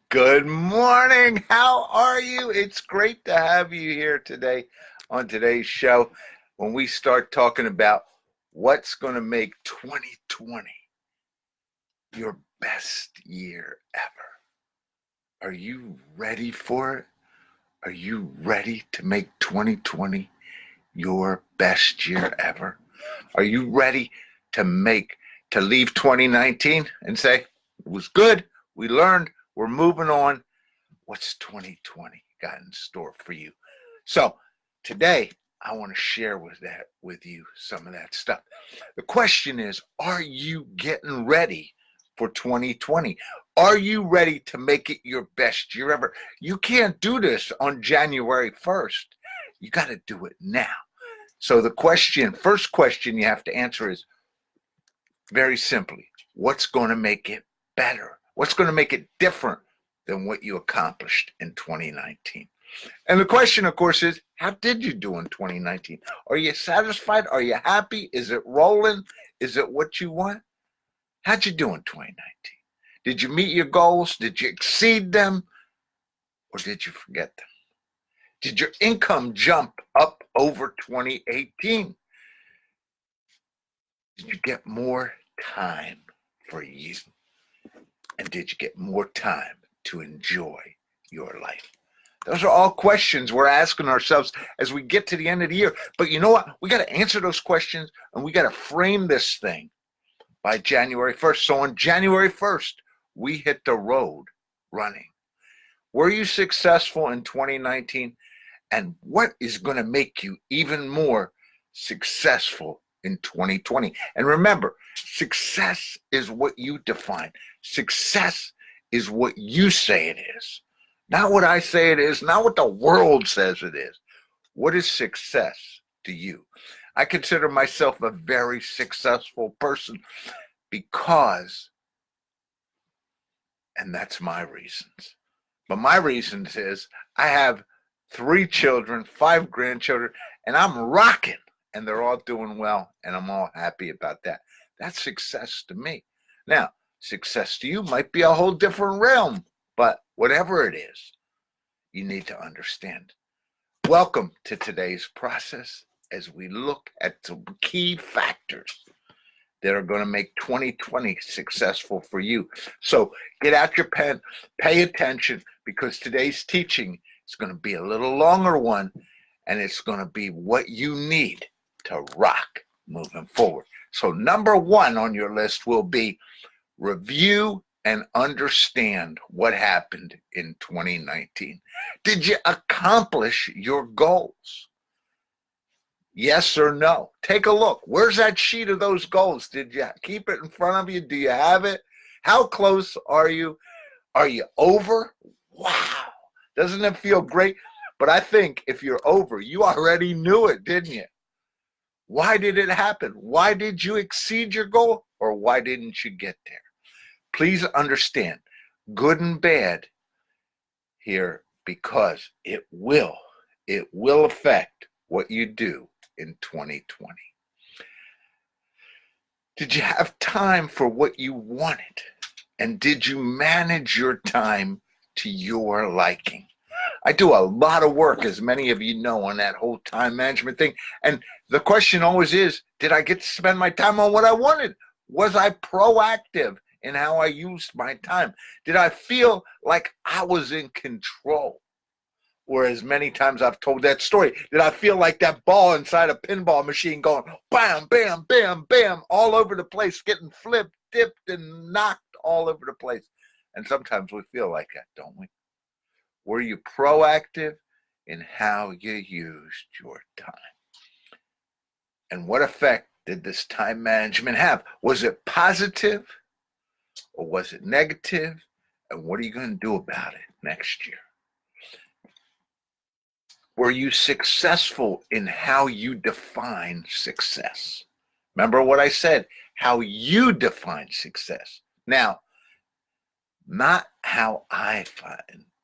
Good morning. How are you? It's great to have you here today on today's show when we start talking about what's going to make 2020 your best year ever. Are you ready for it? Are you ready to make 2020 your best year ever? Are you ready to leave 2019 and say, it was good, we learned, we're moving on? What's 2020 got in store for you? So today I want to share with you some of that stuff. The question is, are you getting ready for 2020? Are you ready to make it your best year ever? You can't do this on January 1st. You got to do it now. So first question you have to answer is very simply, what's going to make it better? What's going to make it different than what you accomplished in 2019? And the question, of course, is how did you do in 2019? Are you satisfied? Are you happy? Is it rolling? Is it what you want? How'd you do in 2019? Did you meet your goals? Did you exceed them? Or did you forget them? Did your income jump up over 2018? Did you get more time for you? And did you get more time to enjoy your life? Those are all questions we're asking ourselves as we get to the end of the year. But you know what? We got to answer those questions, and we got to frame this thing by January 1st. So on January 1st, we hit the road running. Were you successful in 2019? And what is going to make you even more successful in 2020? And remember, success is what you define. Success is what you say it is. Not what I say it is, not what the world says it is. What is success to you? I consider myself a very successful person because, and that's my reasons. But my reasons is I have 3 children, 5 grandchildren, and I'm rocking, and they're all doing well, and I'm all happy about that. That's success to me. Now, success to you might be a whole different realm, but whatever it is, you need to understand. Welcome to today's process as we look at some key factors that are going to make 2020 successful for you. So get out your pen, pay attention, because today's teaching is going to be a little longer one, and it's going to be what you need to rock moving forward. So number 1 on your list will be review and understand what happened in 2019. Did you accomplish your goals? Yes or no? Take a look. Where's that sheet of those goals? Did you keep it in front of you? Do you have it? How close are you? Are you over? Wow. Doesn't it feel great? But I think if you're over, you already knew it, didn't you? Why did it happen? Why did you exceed your goal? Or why didn't you get there? Please understand, good and bad here, because it will affect what you do in 2020. Did you have time for what you wanted? And did you manage your time to your liking? I do a lot of work, as many of you know, on that whole time management thing. And the question always is, did I get to spend my time on what I wanted? Was I proactive in how I used my time? Did I feel like I was in control? Or as many times I've told that story, did I feel like that ball inside a pinball machine going bam, bam, bam, bam, all over the place, getting flipped, dipped, and knocked all over the place? And sometimes we feel like that, don't we? Were you proactive in how you used your time? And what effect did this time management have? Was it positive or was it negative? And what are you going to do about it next year? Were you successful in how you define success? Remember what I said, how you define success. Now, not how I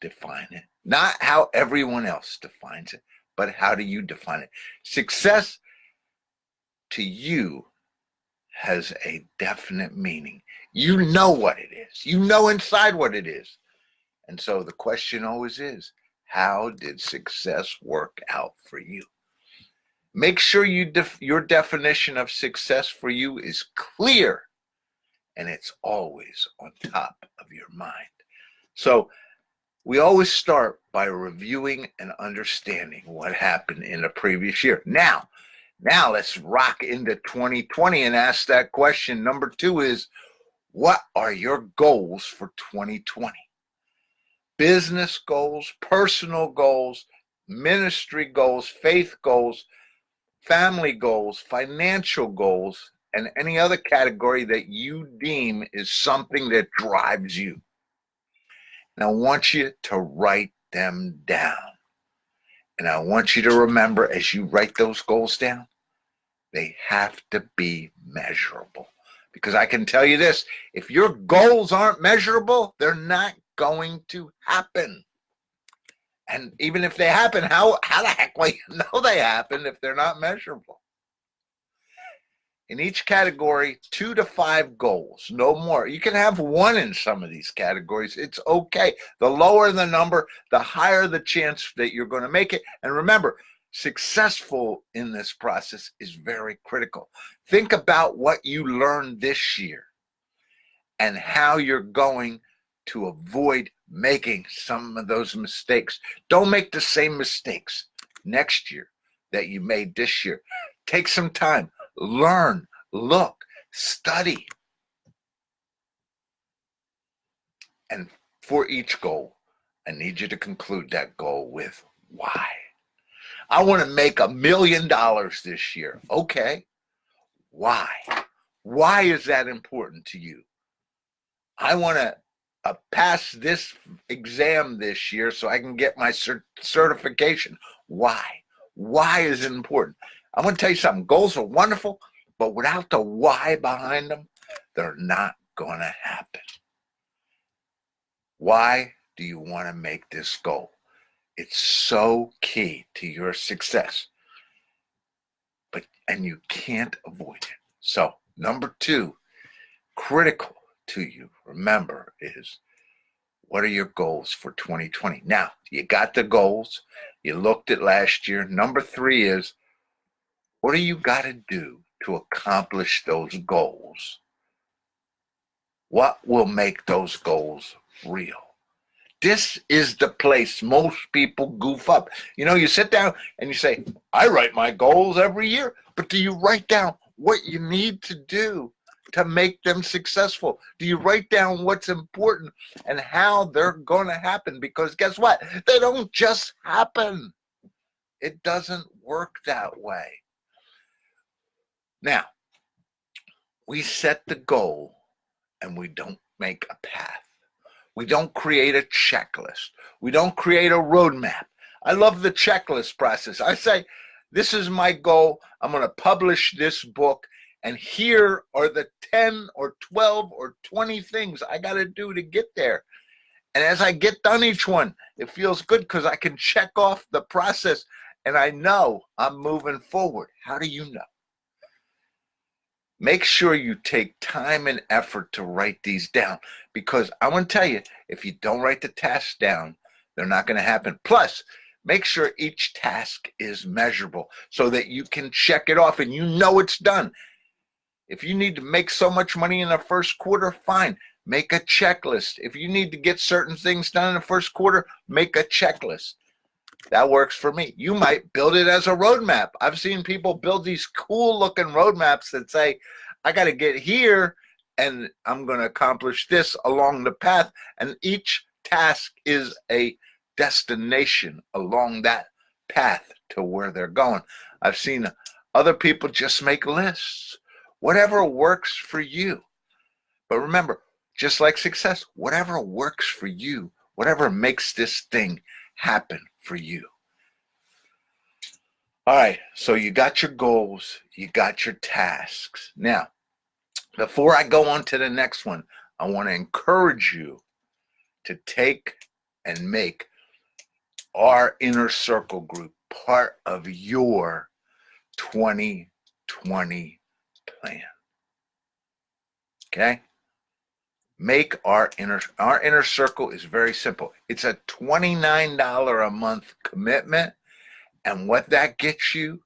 define it, not how everyone else defines it, but how do you define it? Success to you has a definite meaning. You know what it is. You know inside what it is. And so the question always is, how did success work out for you? Make sure your definition of success for you is clear and it's always on top of your mind. So we always start by reviewing and understanding what happened in the previous year. Now let's rock into 2020 and ask that question. Number 2 is, what are your goals for 2020? Business goals, personal goals, ministry goals, faith goals, family goals, financial goals, and any other category that you deem is something that drives you. And I want you to write them down. And I want you to remember, as you write those goals down, they have to be measurable. Because I can tell you this, if your goals aren't measurable, they're not going to happen. And even if they happen, how the heck will you know they happen if they're not measurable? In each category, 2 to 5 goals, no more. You can have 1 in some of these categories. It's okay. The lower the number, the higher the chance that you're going to make it. And remember, successful in this process is very critical. Think about what you learned this year and how you're going to avoid making some of those mistakes. Don't make the same mistakes next year that you made this year. Take some time, learn, look, study. And for each goal, I need you to conclude that goal with why. I want to make $1 million this year. Okay. Why? Why is that important to you? I want to pass this exam this year so I can get my certification. Why? Why is it important? I'm going to tell you something. Goals are wonderful, but without the why behind them, they're not going to happen. Why do you want to make this goal? It's so key to your success, and you can't avoid it. So, number 2, critical to you, remember, is what are your goals for 2020? Now, you got the goals. You looked at last year. Number 3 is, what do you got to do to accomplish those goals? What will make those goals real? This is the place most people goof up. You know, you sit down and you say, I write my goals every year, but do you write down what you need to do to make them successful? Do you write down what's important and how they're going to happen? Because guess what? They don't just happen. It doesn't work that way. Now, we set the goal and we don't make a path. We don't create a checklist. We don't create a roadmap. I love the checklist process. I say, this is my goal. I'm going to publish this book, and here are the 10 or 12 or 20 things I got to do to get there. And as I get done each one, it feels good because I can check off the process, and I know I'm moving forward. How do you know? Make sure you take time and effort to write these down, because I want to tell you, if you don't write the tasks down, they're not going to happen. Plus, make sure each task is measurable so that you can check it off and you know it's done. If you need to make so much money in the first quarter, fine. Make a checklist. If you need to get certain things done in the first quarter, make a checklist. That works for me. You might build it as a roadmap. I've seen people build these cool looking roadmaps that say, I got to get here and I'm going to accomplish this along the path. And each task is a destination along that path to where they're going. I've seen other people just make lists. Whatever works for you. But remember, just like success, whatever works for you, whatever makes this thing happen for you. All right, so you got your goals, you got your tasks. Now, before I go on to the next one, I want to encourage you to take and make our inner circle group part of your 2020 plan. Okay? make our inner circle is very simple. It's a $29 a month commitment. And what that gets you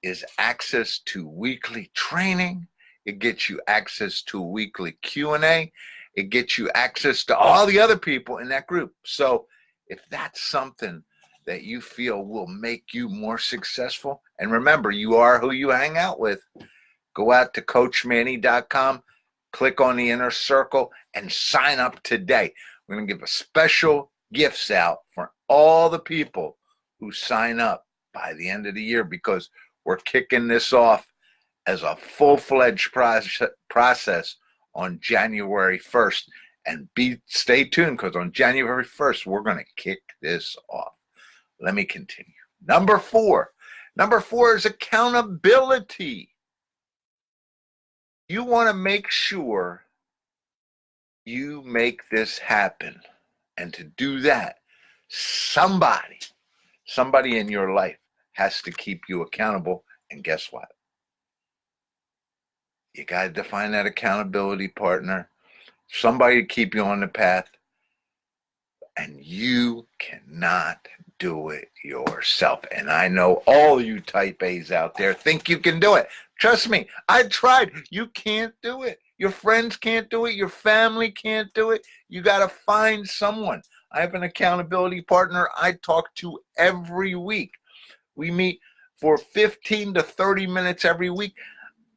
is access to weekly training. It gets you access to a weekly Q&A. It gets you access to all the other people in that group. So if that's something that you feel will make you more successful, and remember, you are who you hang out with, go out to CoachManny.com, click on the inner circle, and sign up today. We're going to give a special gifts out for all the people who sign up by the end of the year, because we're kicking this off as a full-fledged process on January 1st. And stay tuned, because on January 1st, we're going to kick this off. Let me continue. Number four is accountability. You want to make sure you make this happen. And to do that, somebody in your life has to keep you accountable. And guess what? You got to define that accountability partner, somebody to keep you on the path. And you cannot do it yourself. And I know all you type A's out there think you can do it. Trust me, I tried. You can't do it. Your friends can't do it. Your family can't do it. You got to find someone. I have an accountability partner I talk to every week. We meet for 15 to 30 minutes every week.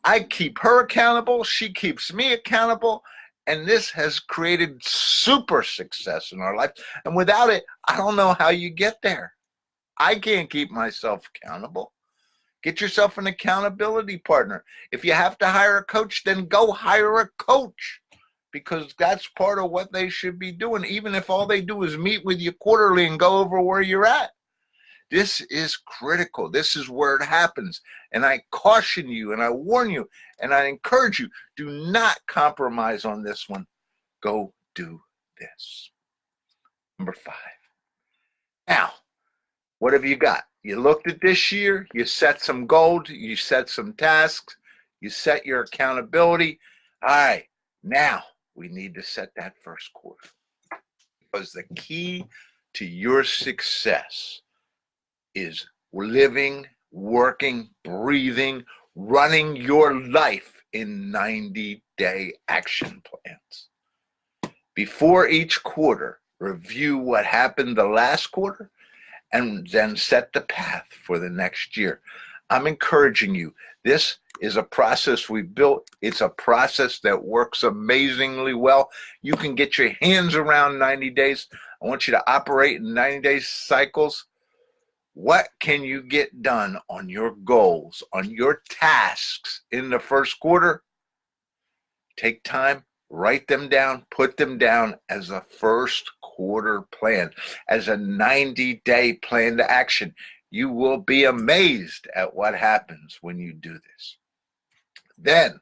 I keep her accountable. She keeps me accountable. And this has created super success in our life. And without it, I don't know how you get there. I can't keep myself accountable. Get yourself an accountability partner. If you have to hire a coach, then go hire a coach, because that's part of what they should be doing, even if all they do is meet with you quarterly and go over where you're at. This is critical. This is where it happens. And I caution you, and I warn you, and I encourage you, do not compromise on this one. Go do this. Number 5. Now, what have you got? You looked at this year, you set some goals, you set some tasks, you set your accountability. All right, now we need to set that first quarter. Because the key to your success is living, working, breathing, running your life in 90-day action plans. Before each quarter, review what happened the last quarter, and then set the path for the next year. I'm encouraging you. This is a process we built. It's a process that works amazingly well. You can get your hands around 90 days. I want you to operate in 90-day cycles. What can you get done on your goals, on your tasks in the first quarter? Take time, write them down, put them down as a first quarter plan, as a 90-day plan to action. You will be amazed at what happens when you do this. Then,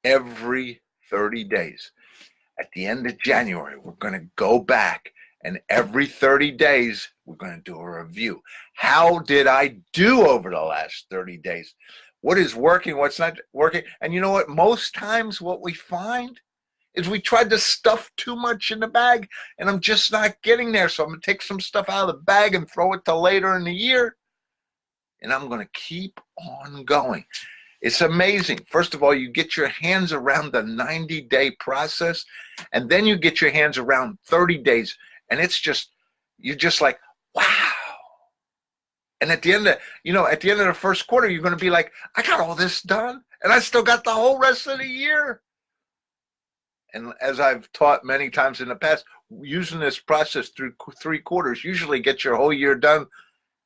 every 30 days, at the end of January, we're going to go back, and every 30 days, we're going to do a review. How did I do over the last 30 days? What is working? What's not working? And you know what? Most times what we find is we tried to stuff too much in the bag, and I'm just not getting there. So I'm going to take some stuff out of the bag and throw it to later in the year, and I'm going to keep on going. It's amazing. First of all, you get your hands around the 90-day process, and then you get your hands around 30 days, and it's just, you're just like, wow. And at the end of, at the end of the first quarter, you're going to be like, I got all this done, and I still got the whole rest of the year. And as I've taught many times in the past, using this process through 3 quarters usually gets your whole year done.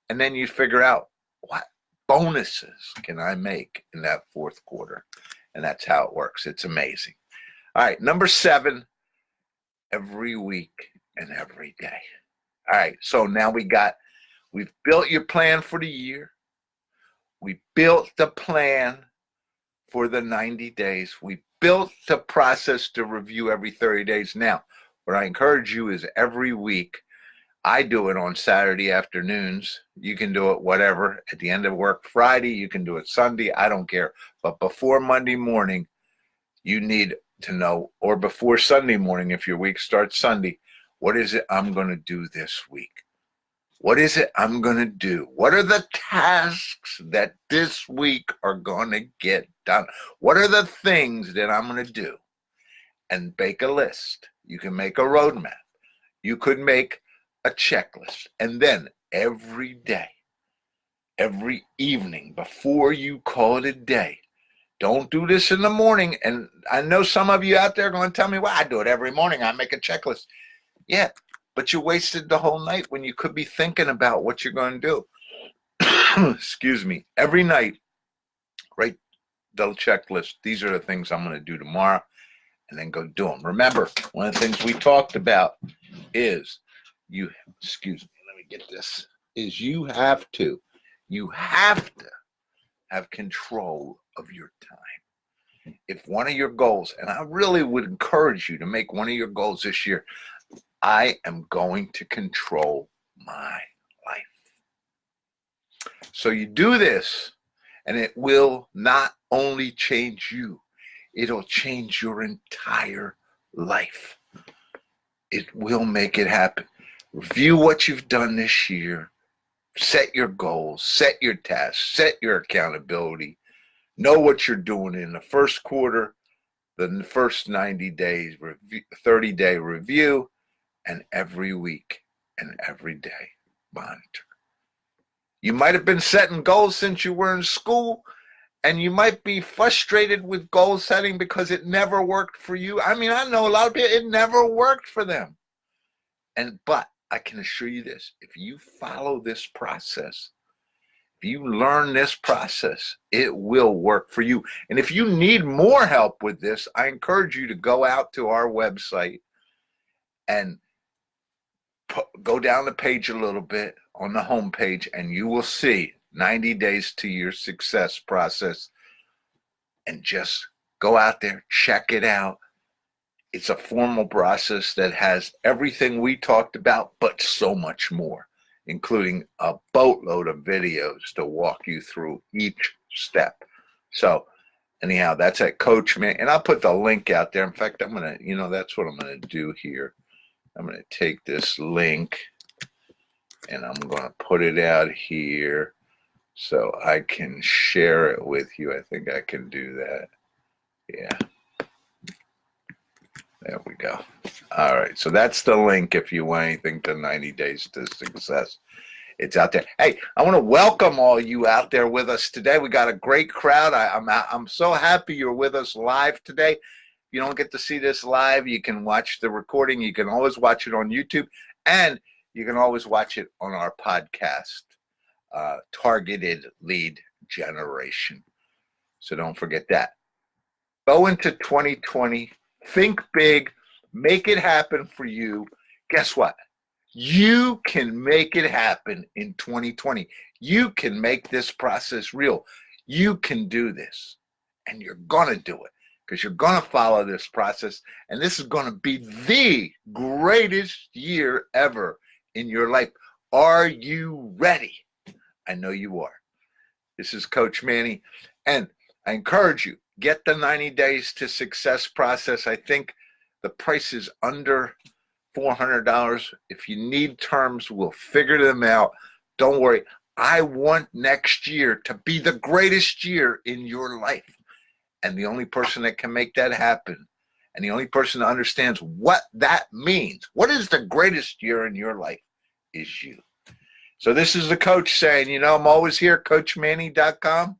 And then you figure out, what bonuses can I make in that 4th quarter? And that's how it works. It's amazing. All right, number 7, every week and every day. All right, so now we've built your plan for the year. We built the plan for the 90 days. We built the process to review every 30 days. Now, what I encourage you is every week, I do it on Saturday afternoons. You can do it whatever. At the end of work Friday, you can do it Sunday. I don't care. But before Monday morning, you need to know, or before Sunday morning, if your week starts Sunday, what is it I'm going to do this week? What is it I'm going to do? What are the tasks that this week are going to get done? What are the things that I'm going to do? And make a list. You can make a roadmap. You could make a checklist. And then every day, every evening, before you call it a day, don't do this in the morning. And I know some of you out there are going to tell me, well, I do it every morning. I make a checklist. Yeah, but you wasted the whole night when you could be thinking about what you're going to do. Excuse me. Every night, write the checklist. These are the things I'm going to do tomorrow, and then go do them. Remember, one of the things we talked about is you have to have control of your time. If one of your goals, and I really would encourage you to make one of your goals this year, I am going to control my life. So you do this, and it will not only change you, it'll change your entire life. It will make it happen. Review what you've done this year. Set your goals, set your tasks, set your accountability. Know what you're doing in the first quarter, the first 90 days, 30-day review, and every week and every day monitor. You might have been setting goals since you were in school, and you might be frustrated with goal setting because it never worked for you. I mean, I know a lot of people, it never worked for them. But I can assure you this, if you follow this process, if you learn this process, it will work for you. And if you need more help with this, I encourage you to go out to our website and go down the page a little bit on the home page, and you will see 90 days to your success process. And just go out there, check it out. It's a formal process that has everything we talked about, but so much more, including a boatload of videos to walk you through each step. So anyhow, that's at Coach Man. And I'll put the link out there. In fact, I'm going to, that's what I'm going to do here. I'm going to take this link and I'm going to put it out here so I can share it with you. I think I can do that. Yeah. There we go. All right. So that's the link if you want anything to 90 Days to Success. It's out there. Hey, I want to welcome all you out there with us today. We got a great crowd. I'm so happy you're with us live today. If you don't get to see this live, you can watch the recording. You can always watch it on YouTube, and you can always watch it on our podcast, Targeted Lead Generation. So don't forget that. Go into 2020. Think big, make it happen for you. Guess what? You can make it happen in 2020. You can make this process real. You can do this, and you're going to do it because you're going to follow this process, and this is going to be the greatest year ever in your life. Are you ready? I know you are. This is Coach Manny, and I encourage you, get the 90 Days to Success process. I think the price is under $400. If you need terms, we'll figure them out. Don't worry. I want next year to be the greatest year in your life. And the only person that can make that happen, and the only person that understands what that means, what is the greatest year in your life, is you. So this is the coach saying, I'm always here, CoachManny.com.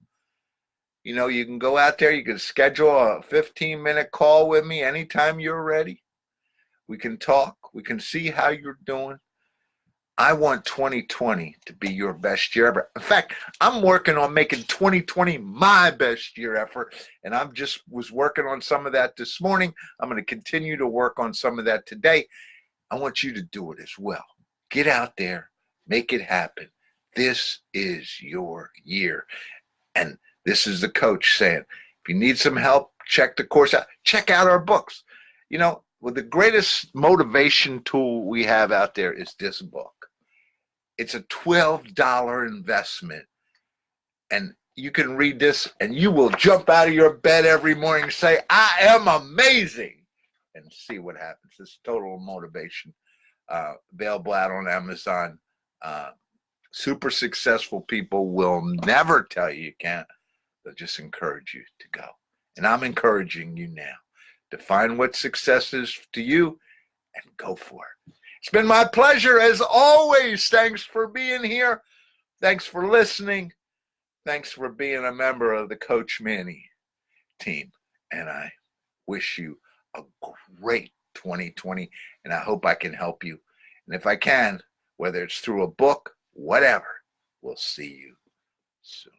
You can go out there, you can schedule a 15-minute call with me anytime you're ready. We can talk. We can see how you're doing. I want 2020 to be your best year ever. In fact, I'm working on making 2020 my best year ever, and was working on some of that this morning. I'm going to continue to work on some of that today. I want you to do it as well. Get out there, make it happen. This is your year. And this is the coach saying, if you need some help, check the course out. Check out our books. The greatest motivation tool we have out there is this book. It's a $12 investment, and you can read this and you will jump out of your bed every morning and say, I am amazing, and see what happens. It's total motivation. Available out on Amazon. Super successful people will never tell you can't. They'll just encourage you to go. And I'm encouraging you now. Define what success is to you and go for it. It's been my pleasure as always. Thanks for being here. Thanks for listening. Thanks for being a member of the Coach Manny team. And I wish you a great 2020. And I hope I can help you. And if I can, whether it's through a book, whatever, we'll see you soon.